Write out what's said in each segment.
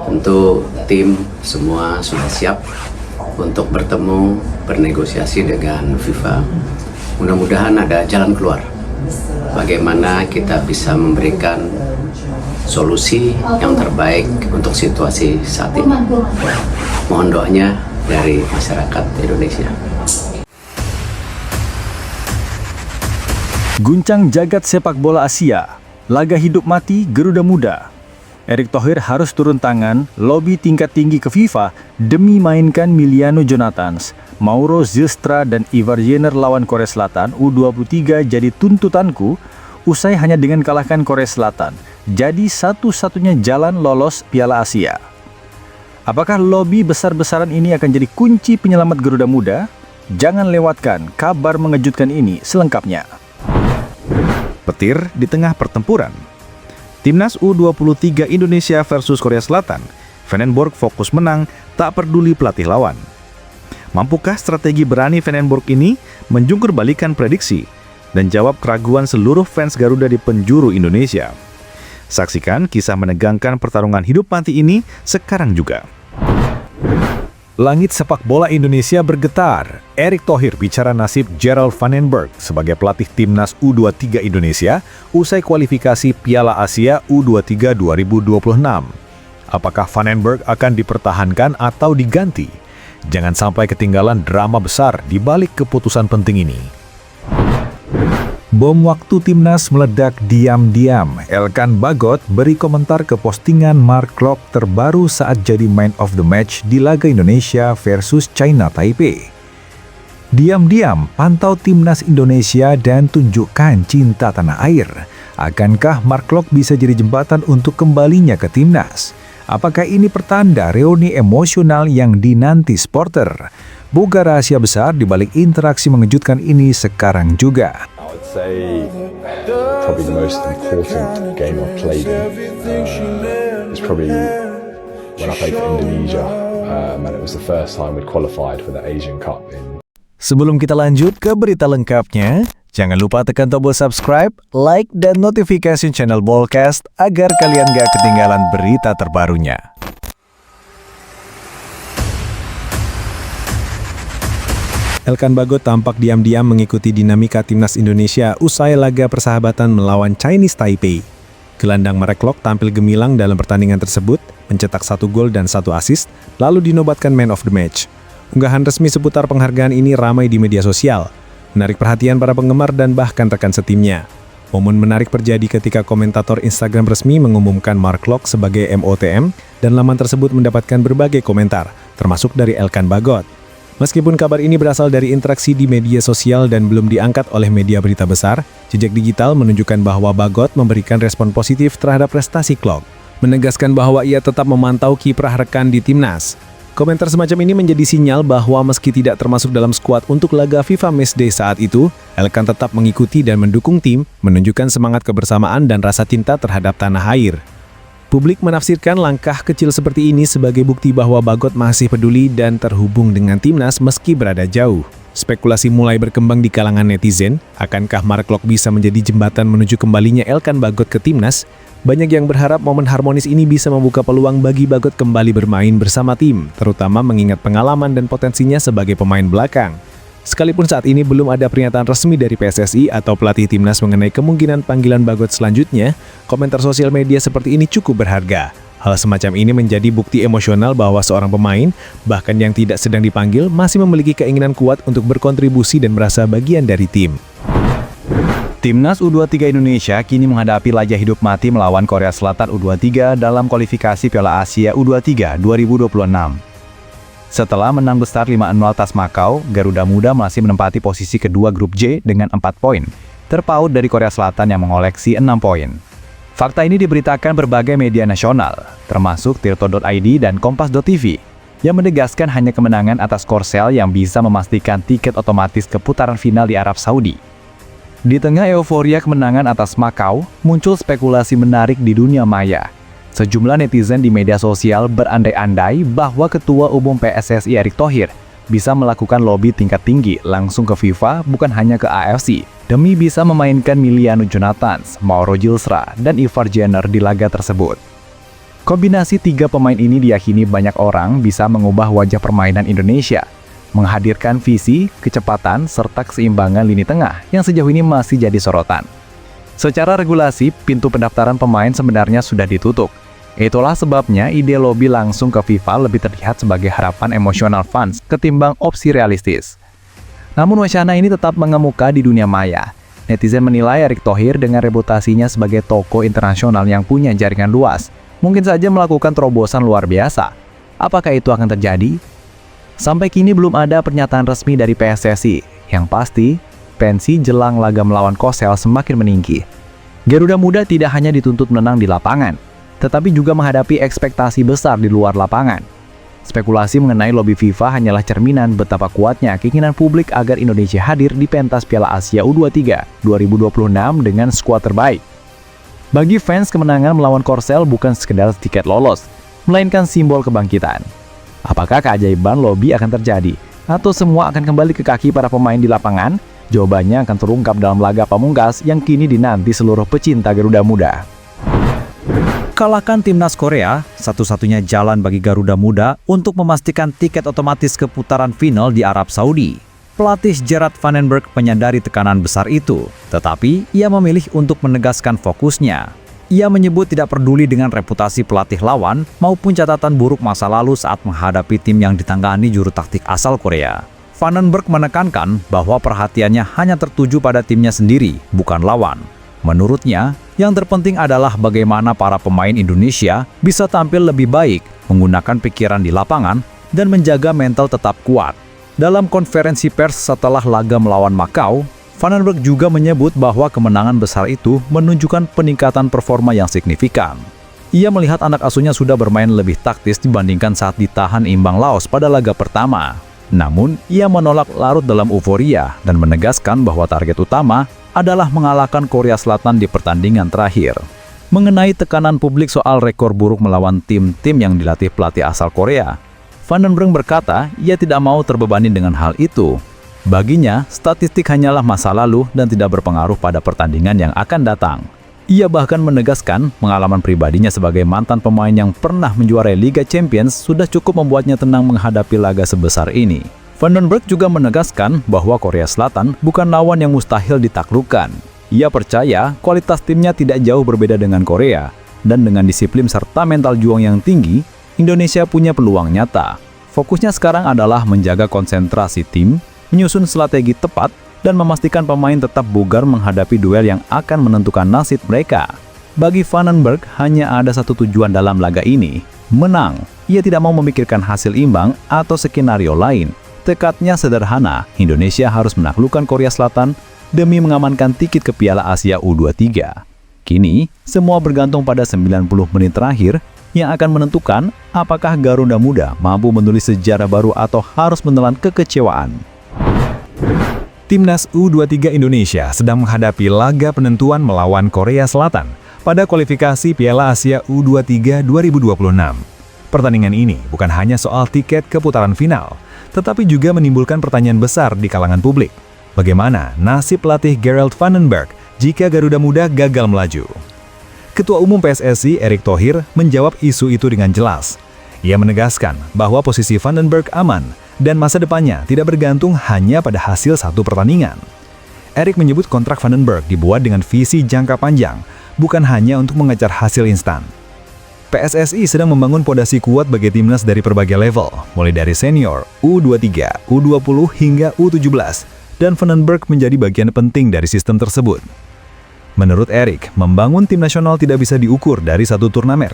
Tentu tim semua sudah siap untuk bertemu, bernegosiasi dengan FIFA. Mudah-mudahan ada jalan keluar. Bagaimana kita bisa memberikan solusi yang terbaik untuk situasi saat ini. Mohon doanya dari masyarakat Indonesia. Guncang jagat sepak bola Asia, laga hidup mati Garuda Muda. Erick Thohir harus turun tangan, lobi tingkat tinggi ke FIFA demi mainkan Emiliano Jonathans, Mauro Zylstra dan Ivar Jenner lawan Korea Selatan U23 jadi tuntutanku, usai hanya dengan kalahkan Korea Selatan. Jadi satu-satunya jalan lolos Piala Asia. Apakah lobi besar-besaran ini akan jadi kunci penyelamat Garuda Muda? Jangan lewatkan kabar mengejutkan ini selengkapnya. Petir di tengah pertempuran. Timnas U23 Indonesia versus Korea Selatan. Vandenborg fokus menang, tak peduli pelatih lawan. Mampukah strategi berani Vandenborg ini menjungkir balikan prediksi dan jawab keraguan seluruh fans Garuda di penjuru Indonesia? Saksikan kisah menegangkan pertarungan hidup mati ini sekarang juga. Langit sepak bola Indonesia bergetar. Erick Thohir bicara nasib Gerald Vandenberg sebagai pelatih Timnas U23 Indonesia usai kualifikasi Piala Asia U23 2026. Apakah Vandenberg akan dipertahankan atau diganti? Jangan sampai ketinggalan drama besar di balik keputusan penting ini. Bom waktu Timnas meledak diam-diam. Elkan Bagot beri komentar ke postingan Mark Klok terbaru saat jadi man of the match di laga Indonesia versus China Taipei. Diam-diam pantau Timnas Indonesia dan tunjukkan cinta tanah air. Akankah Mark Klok bisa jadi jembatan untuk kembalinya ke Timnas? Apakah ini pertanda reuni emosional yang dinanti supporter? Boga rahasia besar di balik interaksi mengejutkan ini sekarang juga. Say probably the most important game I've played in is probably when I played for Indonesia, and it was the first time we'd qualified for the Asian Cup. Sebelum kita lanjut ke berita lengkapnya, jangan lupa tekan tombol subscribe, like, dan notifikasi channel Bolcast agar kalian gak ketinggalan berita terbarunya. Elkan Bagot tampak diam-diam mengikuti dinamika Timnas Indonesia usai laga persahabatan melawan Chinese Taipei. Gelandang Mark Klok tampil gemilang dalam pertandingan tersebut, mencetak 1 gol dan 1 assist, lalu dinobatkan man of the match. Unggahan resmi seputar penghargaan ini ramai di media sosial, menarik perhatian para penggemar dan bahkan rekan setimnya. Momen menarik terjadi ketika komentator Instagram resmi mengumumkan Mark Klok sebagai MOTM, dan laman tersebut mendapatkan berbagai komentar, termasuk dari Elkan Bagot. Meskipun kabar ini berasal dari interaksi di media sosial dan belum diangkat oleh media berita besar, jejak digital menunjukkan bahwa Bagot memberikan respon positif terhadap prestasi Klok, menegaskan bahwa ia tetap memantau kiprah rekan di Timnas. Komentar semacam ini menjadi sinyal bahwa meski tidak termasuk dalam skuad untuk laga FIFA Matchday saat itu, Elkan tetap mengikuti dan mendukung tim, menunjukkan semangat kebersamaan dan rasa cinta terhadap tanah air. Publik menafsirkan langkah kecil seperti ini sebagai bukti bahwa Bagot masih peduli dan terhubung dengan Timnas meski berada jauh. Spekulasi mulai berkembang di kalangan netizen, akankah Mark Klok bisa menjadi jembatan menuju kembalinya Elkan Bagot ke Timnas? Banyak yang berharap momen harmonis ini bisa membuka peluang bagi Bagot kembali bermain bersama tim, terutama mengingat pengalaman dan potensinya sebagai pemain belakang. Sekalipun saat ini belum ada pernyataan resmi dari PSSI atau pelatih Timnas mengenai kemungkinan panggilan Bagot selanjutnya, komentar sosial media seperti ini cukup berharga. Hal semacam ini menjadi bukti emosional bahwa seorang pemain, bahkan yang tidak sedang dipanggil, masih memiliki keinginan kuat untuk berkontribusi dan merasa bagian dari tim. Timnas U23 Indonesia kini menghadapi laga hidup mati melawan Korea Selatan U23 dalam kualifikasi Piala Asia U23 2026. Setelah menang besar 5-0 atas Makau, Garuda Muda masih menempati posisi kedua grup J dengan 4 poin, terpaut dari Korea Selatan yang mengoleksi 6 poin. Fakta ini diberitakan berbagai media nasional, termasuk Tirto.id dan Kompas.tv, yang menegaskan hanya kemenangan atas Korsel yang bisa memastikan tiket otomatis ke putaran final di Arab Saudi. Di tengah euforia kemenangan atas Makau, muncul spekulasi menarik di dunia maya. Sejumlah netizen di media sosial berandai-andai bahwa Ketua Umum PSSI Erick Thohir bisa melakukan lobi tingkat tinggi langsung ke FIFA bukan hanya ke AFC, demi bisa memainkan Emiliano Jonathans, Mauro Zylstra, dan Ivar Jenner di laga tersebut. Kombinasi tiga pemain ini diyakini banyak orang bisa mengubah wajah permainan Indonesia, menghadirkan visi, kecepatan, serta keseimbangan lini tengah yang sejauh ini masih jadi sorotan. Secara regulasi, pintu pendaftaran pemain sebenarnya sudah ditutup. Itulah sebabnya ide lobby langsung ke FIFA lebih terlihat sebagai harapan emosional fans ketimbang opsi realistis. Namun wacana ini tetap mengemuka di dunia maya. Netizen menilai Erick Thohir dengan reputasinya sebagai tokoh internasional yang punya jaringan luas, mungkin saja melakukan terobosan luar biasa. Apakah itu akan terjadi? Sampai kini belum ada pernyataan resmi dari PSSI. Yang pasti, pensi jelang laga melawan Korsel semakin meninggi. Garuda Muda tidak hanya dituntut menang di lapangan, tetapi juga menghadapi ekspektasi besar di luar lapangan. Spekulasi mengenai lobi FIFA hanyalah cerminan betapa kuatnya keinginan publik agar Indonesia hadir di pentas Piala Asia U23 2026 dengan skuad terbaik. Bagi fans, kemenangan melawan Korsel bukan sekedar tiket lolos, melainkan simbol kebangkitan. Apakah keajaiban lobby akan terjadi? Atau semua akan kembali ke kaki para pemain di lapangan? Jawabannya akan terungkap dalam laga pamungkas yang kini dinanti seluruh pecinta Garuda Muda. Kalahkan timnas Korea, satu-satunya jalan bagi Garuda Muda untuk memastikan tiket otomatis ke putaran final di Arab Saudi. Pelatih Gerard Van den Berg menyadari tekanan besar itu, tetapi ia memilih untuk menegaskan fokusnya. Ia menyebut tidak peduli dengan reputasi pelatih lawan maupun catatan buruk masa lalu saat menghadapi tim yang ditangani juru taktik asal Korea. Van den Berg menekankan bahwa perhatiannya hanya tertuju pada timnya sendiri, bukan lawan. Menurutnya, yang terpenting adalah bagaimana para pemain Indonesia bisa tampil lebih baik, menggunakan pikiran di lapangan, dan menjaga mental tetap kuat. Dalam konferensi pers setelah laga melawan Makau, Van den Berg juga menyebut bahwa kemenangan besar itu menunjukkan peningkatan performa yang signifikan. Ia melihat anak asuhnya sudah bermain lebih taktis dibandingkan saat ditahan imbang Laos pada laga pertama. Namun, ia menolak larut dalam euforia dan menegaskan bahwa target utama adalah mengalahkan Korea Selatan di pertandingan terakhir. Mengenai tekanan publik soal rekor buruk melawan tim-tim yang dilatih pelatih asal Korea, Van den Berg berkata ia tidak mau terbebani dengan hal itu. Baginya, statistik hanyalah masa lalu dan tidak berpengaruh pada pertandingan yang akan datang. Ia bahkan menegaskan pengalaman pribadinya sebagai mantan pemain yang pernah menjuarai Liga Champions sudah cukup membuatnya tenang menghadapi laga sebesar ini. Van den Berg juga menegaskan bahwa Korea Selatan bukan lawan yang mustahil ditaklukkan. Ia percaya kualitas timnya tidak jauh berbeda dengan Korea, dan dengan disiplin serta mental juang yang tinggi, Indonesia punya peluang nyata. Fokusnya sekarang adalah menjaga konsentrasi tim, menyusun strategi tepat, dan memastikan pemain tetap bugar menghadapi duel yang akan menentukan nasib mereka. Bagi Van den Berg, hanya ada satu tujuan dalam laga ini, menang. Ia tidak mau memikirkan hasil imbang atau skenario lain. Tekadnya sederhana, Indonesia harus menaklukkan Korea Selatan demi mengamankan tiket ke Piala Asia U23. Kini, semua bergantung pada 90 menit terakhir yang akan menentukan apakah Garuda Muda mampu menulis sejarah baru atau harus menelan kekecewaan. Timnas U23 Indonesia sedang menghadapi laga penentuan melawan Korea Selatan pada kualifikasi Piala Asia U23 2026. Pertandingan ini bukan hanya soal tiket ke putaran final, tetapi juga menimbulkan pertanyaan besar di kalangan publik. Bagaimana nasib pelatih Gerard Van den Berg jika Garuda Muda gagal melaju? Ketua Umum PSSI Erick Thohir menjawab isu itu dengan jelas. Ia menegaskan bahwa posisi Van den Berg aman dan masa depannya tidak bergantung hanya pada hasil satu pertandingan. Erick menyebut kontrak Van den Berg dibuat dengan visi jangka panjang, bukan hanya untuk mengejar hasil instan. PSSI sedang membangun pondasi kuat bagi timnas dari berbagai level, mulai dari senior, U23, U20 hingga U17, dan Van den Berg menjadi bagian penting dari sistem tersebut. Menurut Erick, membangun tim nasional tidak bisa diukur dari satu turnamen.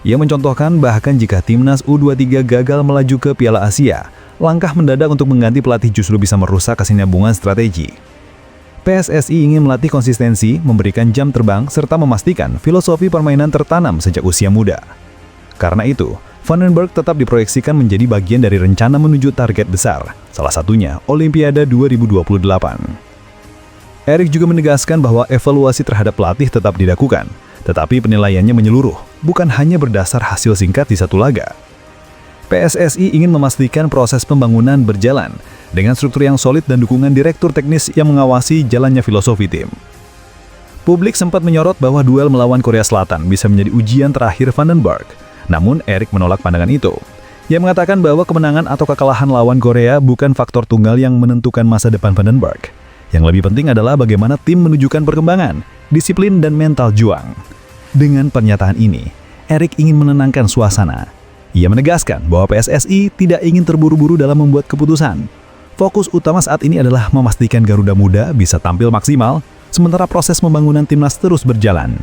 Ia mencontohkan bahkan jika timnas U23 gagal melaju ke Piala Asia, langkah mendadak untuk mengganti pelatih justru bisa merusak kesinambungan strategi. PSSI ingin melatih konsistensi, memberikan jam terbang, serta memastikan filosofi permainan tertanam sejak usia muda. Karena itu, Van den Berg tetap diproyeksikan menjadi bagian dari rencana menuju target besar, salah satunya Olimpiade 2028. Erick juga menegaskan bahwa evaluasi terhadap pelatih tetap dilakukan, tetapi penilaiannya menyeluruh, bukan hanya berdasar hasil singkat di satu laga. PSSI ingin memastikan proses pembangunan berjalan dengan struktur yang solid dan dukungan direktur teknis yang mengawasi jalannya filosofi tim. Publik sempat menyorot bahwa duel melawan Korea Selatan bisa menjadi ujian terakhir Van den Berg. Namun Erik menolak pandangan itu. Ia mengatakan bahwa kemenangan atau kekalahan lawan Korea bukan faktor tunggal yang menentukan masa depan Vandenberg. Yang lebih penting adalah bagaimana tim menunjukkan perkembangan, disiplin, dan mental juang. Dengan pernyataan ini, Erik ingin menenangkan suasana. Ia menegaskan bahwa PSSI tidak ingin terburu-buru dalam membuat keputusan. Fokus utama saat ini adalah memastikan Garuda Muda bisa tampil maksimal, sementara proses pembangunan timnas terus berjalan.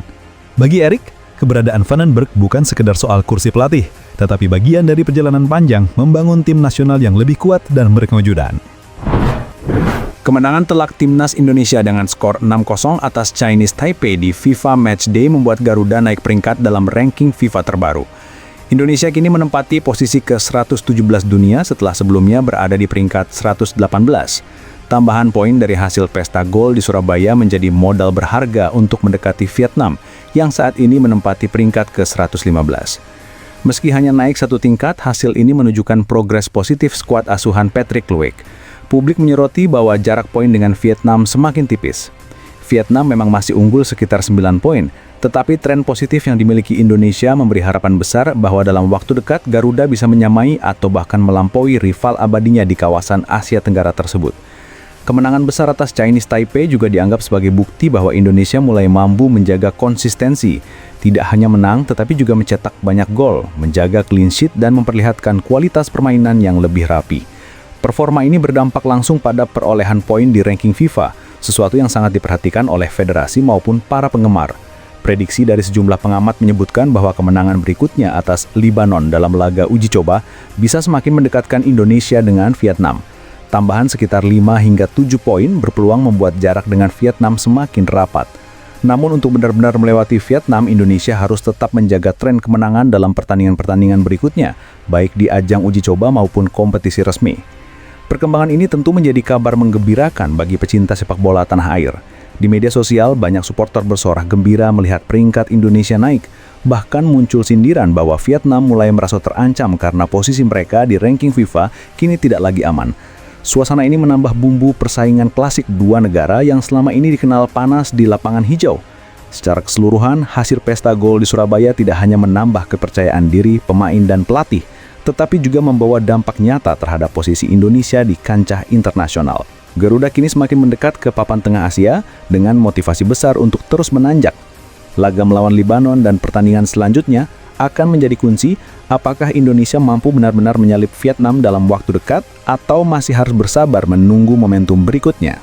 Bagi Erik, keberadaan Vandenberg bukan sekedar soal kursi pelatih, tetapi bagian dari perjalanan panjang membangun tim nasional yang lebih kuat dan berkejutan. Kemenangan telak timnas Indonesia dengan skor 6-0 atas Chinese Taipei di FIFA Matchday membuat Garuda naik peringkat dalam ranking FIFA terbaru. Indonesia kini menempati posisi ke-117 dunia setelah sebelumnya berada di peringkat 118. Tambahan poin dari hasil pesta gol di Surabaya menjadi modal berharga untuk mendekati Vietnam yang saat ini menempati peringkat ke-115. Meski hanya naik satu tingkat, hasil ini menunjukkan progres positif skuad asuhan Patrick Luick. Publik menyoroti bahwa jarak poin dengan Vietnam semakin tipis. Vietnam memang masih unggul sekitar 9 poin, tetapi tren positif yang dimiliki Indonesia memberi harapan besar bahwa dalam waktu dekat Garuda bisa menyamai atau bahkan melampaui rival abadinya di kawasan Asia Tenggara tersebut. Kemenangan besar atas Chinese Taipei juga dianggap sebagai bukti bahwa Indonesia mulai mampu menjaga konsistensi, tidak hanya menang tetapi juga mencetak banyak gol, menjaga clean sheet dan memperlihatkan kualitas permainan yang lebih rapi. Performa ini berdampak langsung pada perolehan poin di ranking FIFA, sesuatu yang sangat diperhatikan oleh federasi maupun para penggemar. Prediksi dari sejumlah pengamat menyebutkan bahwa kemenangan berikutnya atas Lebanon dalam laga uji coba bisa semakin mendekatkan Indonesia dengan Vietnam. Tambahan sekitar 5 hingga 7 poin berpeluang membuat jarak dengan Vietnam semakin rapat. Namun untuk benar-benar melewati Vietnam, Indonesia harus tetap menjaga tren kemenangan dalam pertandingan-pertandingan berikutnya, baik di ajang uji coba maupun kompetisi resmi. Perkembangan ini tentu menjadi kabar menggembirakan bagi pecinta sepak bola tanah air. Di media sosial, banyak supporter bersorak gembira melihat peringkat Indonesia naik. Bahkan muncul sindiran bahwa Vietnam mulai merasa terancam karena posisi mereka di ranking FIFA kini tidak lagi aman. Suasana ini menambah bumbu persaingan klasik dua negara yang selama ini dikenal panas di lapangan hijau. Secara keseluruhan, hasil pesta gol di Surabaya tidak hanya menambah kepercayaan diri pemain dan pelatih, tetapi juga membawa dampak nyata terhadap posisi Indonesia di kancah internasional. Garuda kini semakin mendekat ke papan tengah Asia dengan motivasi besar untuk terus menanjak. Laga melawan Lebanon dan pertandingan selanjutnya akan menjadi kunci apakah Indonesia mampu benar-benar menyalip Vietnam dalam waktu dekat atau masih harus bersabar menunggu momentum berikutnya.